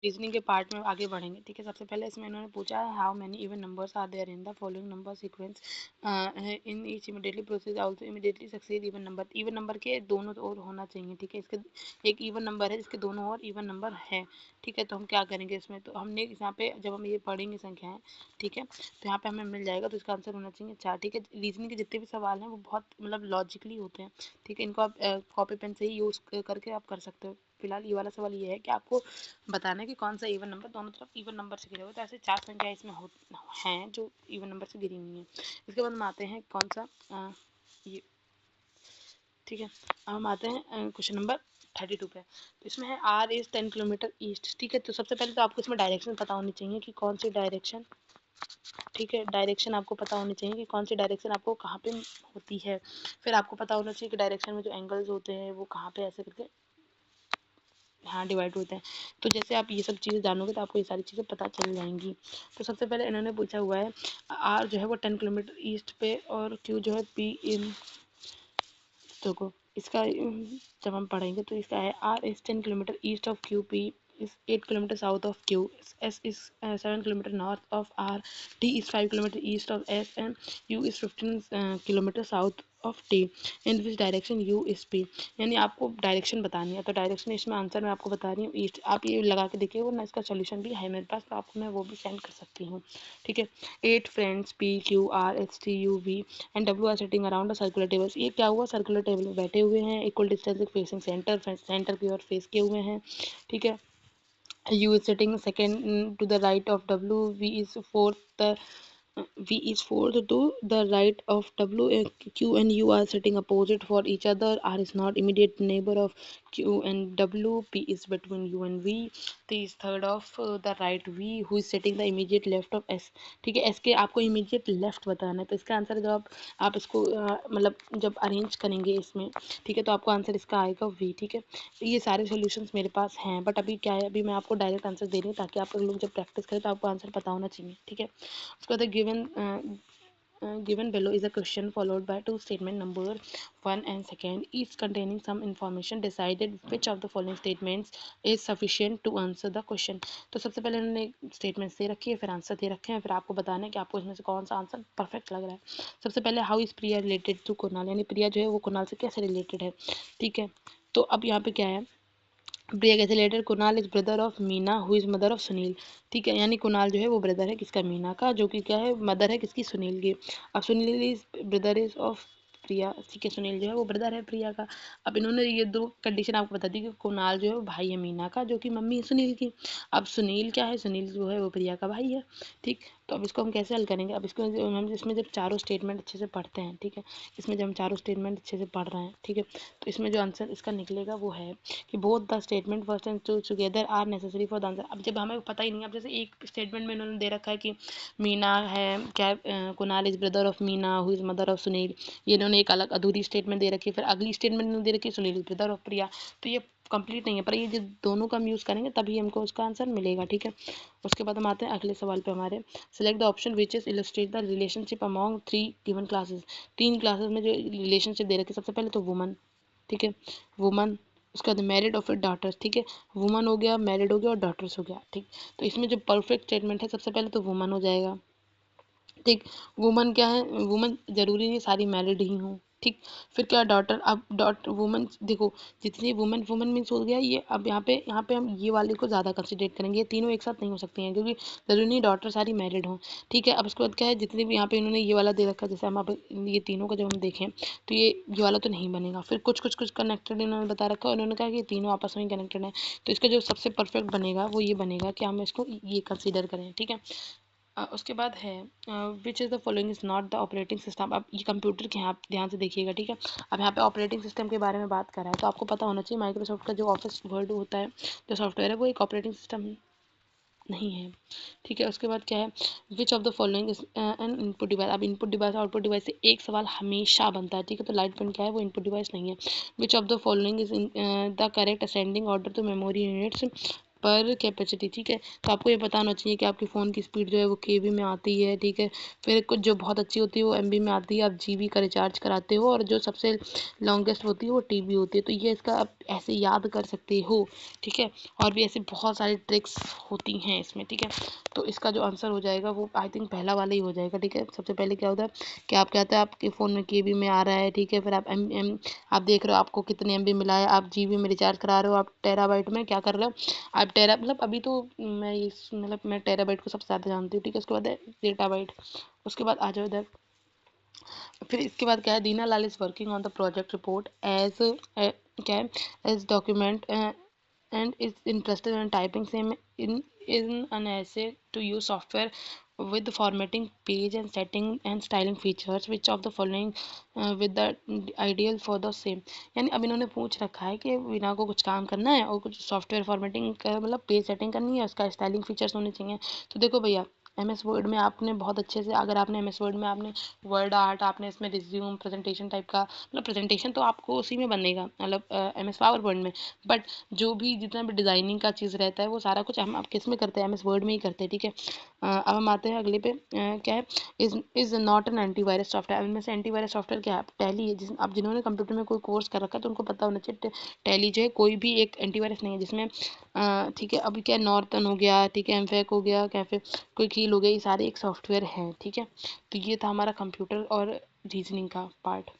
Reasoning के part में आगे बढ़ेंगे। ठीक है, सबसे पहले इसमें इन्होंने पूछा है how many even numbers are there in the following number sequence in each immediately process also immediately succeed even number. Even number के दोनों ओर होना चाहिए। ठीक है, इसके एक इवन नंबर है जिसके दोनों ओर इवन नंबर है। ठीक है, तो हम क्या करेंगे इसमें, तो हमने यहाँ पे जब हम ये पढ़ेंगे संख्याएं, ठीक है, तो यहाँ पे हमें मिल जाएगा, तो इसका आंसर होना चाहिए 4। ठीक है, रीजनिंग के जितने भी सवाल हैं वो बहुत मतलब लॉजिकली होते हैं। ठीक है, इनको आप कॉपी पेन से ही यूज़ करके आप कर सकते हो। फिलहाल ये वाला सवाल ये है कि आपको बताना है कि कौन सा इवन नंबर दोनों तरफ इवन नंबर से घिरे हुए। तो ऐसे 4 संख्याएं इसमें हैं जो इवन नंबर से घिरी हुई हैं। इसके बाद हम आते हैं कौन सा ये, ठीक है, अब हम आते हैं क्वेश्चन नंबर 32 पे। तो इसमें है आर इज 10 किलोमीटर ईस्ट। ठीक है, तो सबसे पहले तो आपको इसमें डायरेक्शन पता होनी चाहिए कि कौन सी डायरेक्शन, ठीक है, डायरेक्शन आपको पता होनी चाहिए कि कौन सी डायरेक्शन आपको कहाँ पे होती है। फिर आपको पता होना चाहिए कि डायरेक्शन में जो एंगल्स होते हैं वो कहाँ पे ऐसे करके हाँ डिवाइड होते हैं। तो जैसे आप ये सब चीज़ें जानोगे तो आपको ये सारी चीज़ें पता चल जाएंगी। तो सबसे पहले इन्होंने पूछा हुआ है आर जो है वो 10 किलोमीटर ईस्ट पे और क्यू जो है पी इन, देखो इसका जब हम पढ़ेंगे तो इसका है R is 10 kilometre east of Q, P is 8 kilometers south of Q, S is 7 kilometers north of R, T is 5 kilometers east of S, and U is 15 kilometers south of T. In which direction U is P? यानी आपको direction बतानी है। तो direction इसमें answer मैं आपको बता रही हूँ ईस्ट। आप ये लगा के देखिए, वरना इसका सोल्यूशन भी है मेरे पास, तो आपको मैं वो भी सेंड कर सकती हूँ। ठीक है, 8 friends P Q R S T U V and W are sitting around a circular table. ये क्या हुआ, सर्कुलर टेबल में बैठे हुए हैं, equal distance facing centre, centre की ओर फेस किए हुए हैं। ठीक है, U is sitting second to the right of W. V is fourth to the right of W. Q and U are sitting opposite for each other. R is not immediate neighbor of Q and W. P is between U and V. T is third of the right V. Who is sitting the immediate left of S? ठीक है, S के आपको immediate left बताना है। तो इसका answer जब आप इसको मतलब जब अरेंज करेंगे इसमें, ठीक है, तो आपको आंसर इसका आएगा V। ठीक है, ये सारे सॉल्यूशंस मेरे पास हैं, बट अभी क्या है, अभी मैं आपको डायरेक्ट आंसर दे रही हूँ ताकि आप लोग जब प्रैक्टिस करें तो आपको आंसर पता होना चाहिए। ठीक है, उसके बाद given below is a question followed by two statement number 1 and 2 each containing some information. Decided which of the following statements is sufficient to answer the question. तो सबसे पहले उन्होंने स्टेटमेंट्स दे रखी है, फिर आंसर दे रखे हैं, फिर आपको बताना है कि आपको इसमें से कौन सा आंसर परफेक्ट लग रहा है। सबसे पहले how is Priya related to Kunal, यानी प्रिया जो है वो कुणाल से कैसे रिलेटेड है। ठीक है, तो अब यहाँ पे क्या है, प्रिया कैसे related, Kunal is brother of Meena who is mother of Sunil. ठीक है, यानी कुणाल जो है वो ब्रदर है किसका, मीना का, जो कि क्या है, मदर है किसकी, सुनील की। अब Sunil is brother is of Priya. ठीक है, सुनील जो है वो ब्रदर है प्रिया का। अब इन्होंने ये दो कंडीशन आपको बता दी कि कुणाल जो है वो भाई है मीना का, जो कि मम्मी है सुनील की। अब सुनील क्या है, सुनील जो है वो प्रिया का भाई है। ठीक, तो अब इसको हम कैसे हल करेंगे, अब इसको हम इसमें जब चारों स्टेटमेंट अच्छे से पढ़ते हैं, ठीक है, इसमें जब हम चारों स्टेटमेंट अच्छे से पढ़ रहे हैं, ठीक है, तो इसमें जो आंसर इसका निकलेगा वो है कि both the statement first and together are necessary for the answer. अब जब हमें पता ही नहीं, अब जैसे एक स्टेटमेंट में इन्होंने दे रखा है कि मीना है क्या, Kunal is brother of Meena who is mother of Sunil, ये इन्होंने एक अलग अधूरी स्टेटमेंट दे रखी है। फिर अगली स्टेटमेंट इन्होंने दे रखी है सुनील इज ब्रदर ऑफ प्रिया, तो ये कंप्लीट नहीं है, पर ये जो दोनों का हम यूज़ करेंगे तभी हमको उसका आंसर मिलेगा। ठीक है, उसके बाद हम आते हैं अगले सवाल पे हमारे, select the option which is illustrate the relationship among 3 given classes. 3 classes में जो रिलेशनशिप दे रखी है, सबसे पहले तो वुमन, ठीक है, वुमन, उसके बाद मैरिड और फिर डॉटर्स। ठीक है, वुमन हो गया, मैरिड हो गया और डॉटर्स हो गया। ठीक, तो इसमें जो परफेक्ट स्टेटमेंट है सबसे पहले तो वुमन हो जाएगा। ठीक, वुमन क्या है, वुमन जरूरी नहीं सारी मैरिड ही हूँ। ठीक, फिर क्या, डॉटर, अब वुमन देखो जितनी वुमन, वुमन मीन्स हो गया ये। अब यहाँ पे हम ये वाले को ज़्यादा कंसिडर करेंगे, ये तीनों एक साथ नहीं हो सकती हैं क्योंकि जरूरी नहीं डॉटर सारी मैरिड हों। ठीक है, अब उसके बाद क्या है, जितने भी यहाँ पे इन्होंने ये वाला दे रखा है, जैसे हम अब ये तीनों को जब हम देखें तो ये वाला तो नहीं बनेगा। फिर कुछ कनेक्टेड इन्होंने बता रखा है, उन्होंने कहा कि ये तीनों आपस में कनेक्टेड है, तो इसका जो सबसे परफेक्ट बनेगा वो ये बनेगा कि हम इसको ये कंसिडर करें। ठीक है, उसके बाद है which is the following is not the operating system. अब ये कंप्यूटर के यहाँ ध्यान से देखिएगा। ठीक है, अब यहाँ पे ऑपरेटिंग सिस्टम के बारे में बात कर रहा है, तो आपको पता होना चाहिए माइक्रोसॉफ्ट का जो ऑफिस वर्ड होता है, जो सॉफ्टवेयर है, वो एक ऑपरेटिंग सिस्टम नहीं है। ठीक है, उसके बाद क्या है, which of the following is an input device. अब इनपुट डिवाइस और आउटपुट डिवाइस से एक सवाल हमेशा बनता है। ठीक है, तो लाइट पेन क्या है, वो इनपुट डिवाइस नहीं है। Which of the following is the correct ascending order to memory units. पर कैपेसिटी, ठीक है। तो आपको ये पता होना चाहिए कि आपके फ़ोन की स्पीड जो है वो केबी में आती है, ठीक है। फिर कुछ जो बहुत अच्छी होती है वो एमबी में आती है, आप जीबी का रिचार्ज कराते हो, और जो सबसे लॉन्गेस्ट होती है वो टीबी होती है। तो ये इसका आप ऐसे याद कर सकते हो, ठीक है। और भी ऐसे बहुत सारी ट्रिक्स होती हैं इसमें, ठीक है। तो इसका जो आंसर हो जाएगा वो आई थिंक पहला वाला ही हो जाएगा, ठीक है। सबसे पहले क्या होता है कि आप कहते हैं आपके फ़ोन में केबी में आ रहा है, ठीक है। फिर आप आप देख रहे हो आपको कितने एमबी मिला है, आप जीबी में रिचार्ज करा रहे हो, आप टेराबाइट में क्या कर रहे हो, आप टेरा मतलब अभी तो मैं टेराबाइट को सबसे ज़्यादा जानती हूँ, ठीक है। उसके बाद है डेटाबाइट, उसके बाद आ जाओ इधर। फिर इसके बाद क्या है, Dina Lal is working on the project report as क्या है, as document and is interested in typing same in an essay to use software with formatting page and setting and styling features which of the following with the ideal for the same। यानी अब इन्होंने पूछ रखा है कि वीना को कुछ काम करना है और कुछ सॉफ्टवेयर फॉर्मेटिंग का मतलब पेज सेटिंग करनी है, उसका स्टाइलिंग फीचर्स होने चाहिए। तो देखो भैया, एम एस वर्ड में आपने बहुत अच्छे से, अगर आपने एम एस वर्ड में आपने वर्ड आर्ट, आपने इसमें रिज्यूम प्रेजेंटेशन टाइप का, मतलब प्रेजेंटेशन तो आपको उसी में बनेगा, मतलब एम एस पावर पॉइंट में। बट जो भी जितना भी डिज़ाइनिंग का चीज़ रहता है वो सारा कुछ हम आप किस में करते हैं, एम एस वर्ड में ही करते हैं, ठीक है। अब हम आते हैं अगले पे, क्या है, is not an antivirus software. इनमें से एंटीवायरस सॉफ्टवेयर क्या है, टैली है। जिस आप जिन्होंने कंप्यूटर में कोई कोर्स कर रखा है तो उनको पता होना चाहिए टैली जो है कोई भी एक एंटीवायरस नहीं है जिसमें, ठीक है। अभी क्या, नॉर्टन हो गया, ठीक है, एमफेक हो गया, कैफे, कोई कील हो गया, ये सारे एक सॉफ्टवेयर हैं, ठीक है। तो ये था हमारा कंप्यूटर और रीजनिंग का पार्ट।